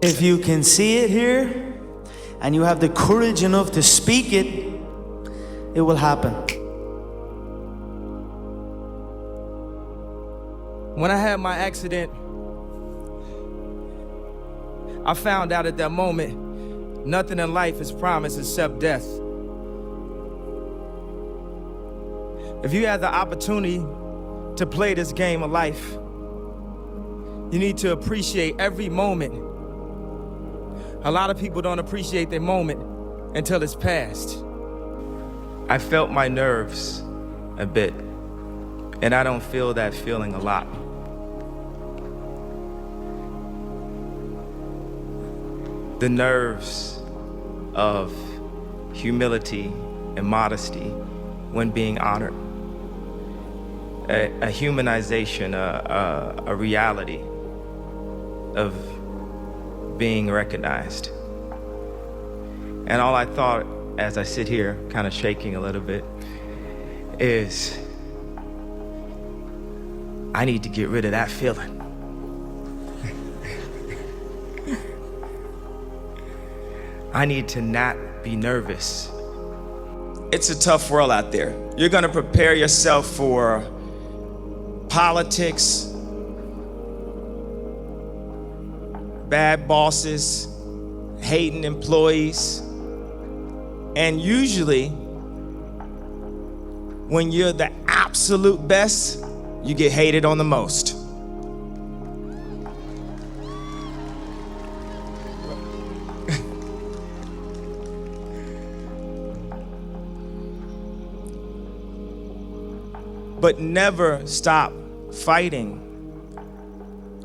If you can see it here and you have the courage enough to speak it, it will happen. When I had my accident, I found out at that moment, nothing in life is promised except death. If you had the opportunity to play this game of life, you need to appreciate every moment. A lot of people don't appreciate their moment until it's past. I felt my nerves a bit, and I don't feel that feeling a lot. The nerves of humility and modesty when being honored. A humanization, a reality of being recognized. And all I thought as I sit here, kind of shaking a little bit, is I need to get rid of that feeling. I need to not be nervous. It's a tough world out there. You're gonna prepare yourself for politics, bad bosses, hating employees, and usually when you're the absolute best, you get hated on the most. But never stop fighting.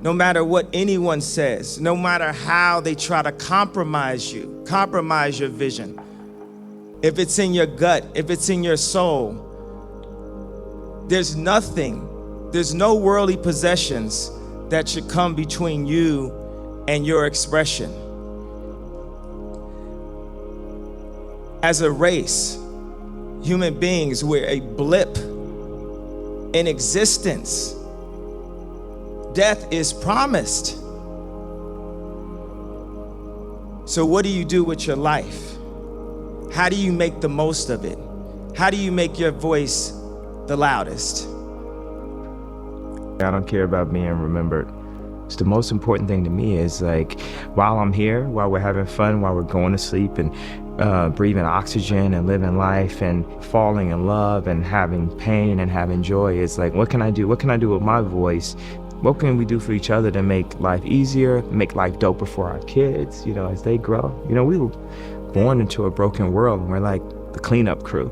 No matter what anyone says, no matter how they try to compromise you, compromise your vision. If it's in your gut, if it's in your soul, there's no worldly possessions that should come between you and your expression. As a race, human beings, we're a blip in existence. Death is promised. So what do you do with your life? How do you make the most of it? How do you make your voice the loudest? I don't care about being remembered. It's the most important thing to me is like, while I'm here, while we're having fun, while we're going to sleep and breathing oxygen and living life and falling in love and having pain and having joy, it's like, what can I do? What can I do with my voice? What can we do for each other to make life easier, make life doper for our kids, as they grow? We were born into a broken world and we're like the cleanup crew,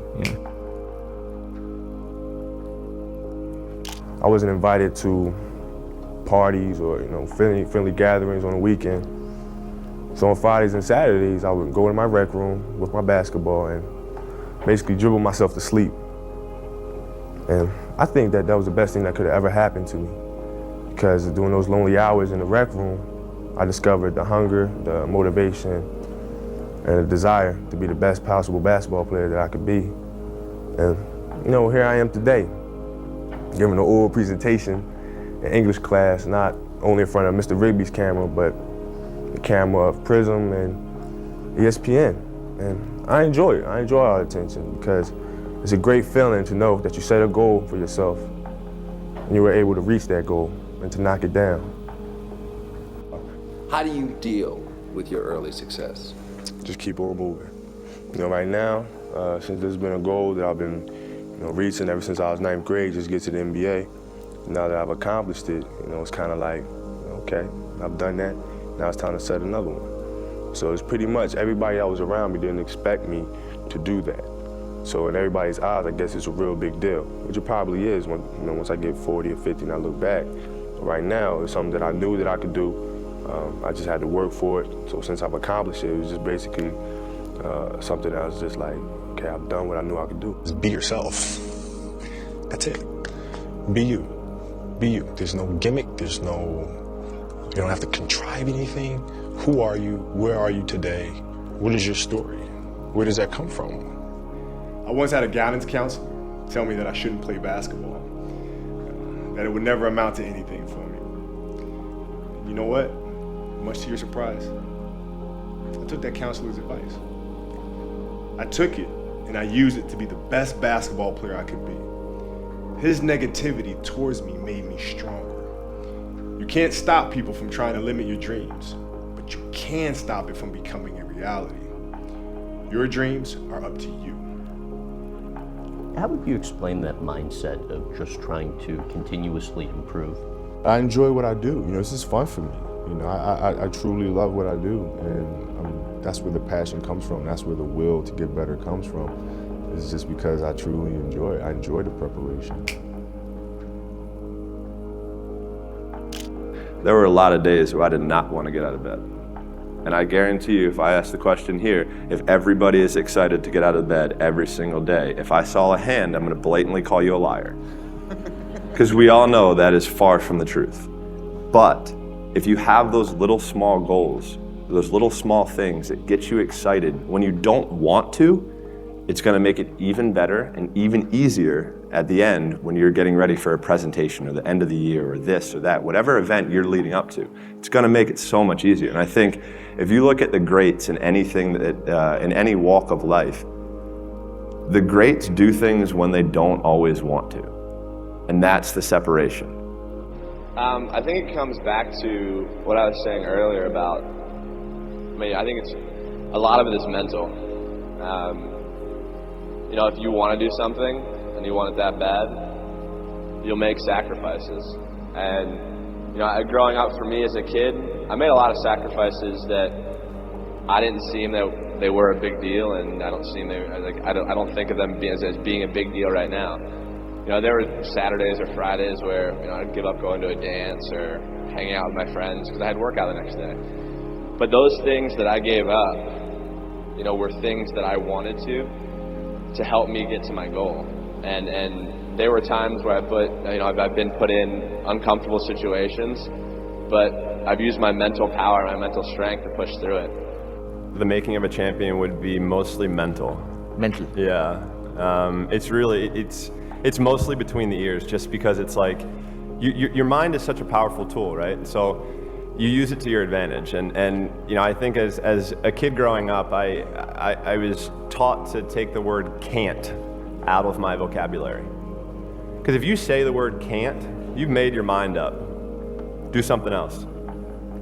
I wasn't invited to parties or friendly gatherings on the weekend. So on Fridays and Saturdays, I would go in my rec room with my basketball and basically dribble myself to sleep. And I think that was the best thing that could have ever happened to me, because during those lonely hours in the rec room, I discovered the hunger, the motivation, and the desire to be the best possible basketball player that I could be. And here I am today, giving an oral presentation in English class, not only in front of Mr. Rigby's camera, but the camera of Prism and ESPN. And I enjoy it. I enjoy all the attention because it's a great feeling to know that you set a goal for yourself and you were able to reach that goal and to knock it down. How do you deal with your early success? Just keep on moving. Right now, since this has been a goal that I've been reaching ever since I was 9th grade, just get to the NBA. Now that I've accomplished it, it's kind of like, okay, I've done that. Now it's time to set another one. So it's pretty much everybody that was around me didn't expect me to do that. So in everybody's eyes, I guess it's a real big deal, which it probably is when, once I get 40 or 50 and I look back. But right now, it's something that I knew that I could do. I just had to work for it. So since I've accomplished it, it was just basically something that was just like, okay, I've done what I knew I could do. Just be yourself. That's it. Be you. Be you. There's no gimmick. You don't have to contrive anything. Who are you? Where are you today? What is your story? Where does that come from? I once had a guidance counselor tell me that I shouldn't play basketball, that it would never amount to anything for me. You know what? much to your surprise, I took that counselor's advice. I took it and I used it to be the best basketball player I could be. His negativity towards me made me stronger. You can't stop people from trying to limit your dreams, but you can stop it from becoming a reality. Your dreams are up to you. How would you explain that mindset of just trying to continuously improve? I enjoy what I do. This is fun for me. I truly love what I do, and that's where the passion comes from. That's where the will to get better comes from. It's just because I truly enjoy it. I enjoy the preparation. There were a lot of days where I did not want to get out of bed. And I guarantee you, if I ask the question here, if everybody is excited to get out of bed every single day, if I saw a hand, I'm going to blatantly call you a liar. Because we all know that is far from the truth. But if you have those little small goals, those little small things that get you excited when you don't want to, it's going to make it even better and even easier at the end when you're getting ready for a presentation or the end of the year or this or that, whatever event you're leading up to. It's going to make it so much easier. And I think if you look at the greats in anything that, in any walk of life, the greats do things when they don't always want to. And that's the separation. I think it comes back to what I was saying earlier about, I think it's, a lot of it is mental. If you want to do something and you want it that bad, you'll make sacrifices. And, growing up for me as a kid, I made a lot of sacrifices that I didn't seem that they were a big deal, and I don't think of them as being a big deal right now. There were Saturdays or Fridays where, I'd give up going to a dance or hanging out with my friends because I had workout the next day. But those things that I gave up, were things that I wanted to help me get to my goal. And there were times where I've been put in uncomfortable situations, but I've used my mental power, my mental strength to push through it. The making of a champion would be mostly mental. Mental. Yeah. It's mostly between the ears, just because it's like, your mind is such a powerful tool, right? So you use it to your advantage. And I think as a kid growing up, I was taught to take the word can't out of my vocabulary. Because if you say the word can't, you've made your mind up. Do something else.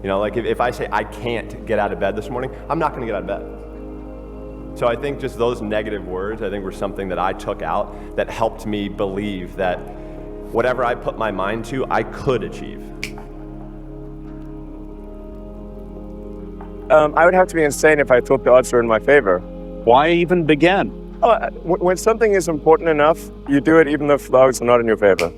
Like if I say I can't get out of bed this morning, I'm not gonna get out of bed. So I think just those negative words, I think, were something that I took out that helped me believe that whatever I put my mind to, I could achieve. I would have to be insane if I thought the odds were in my favor. Why even begin? When something is important enough, you do it even if the odds are not in your favor.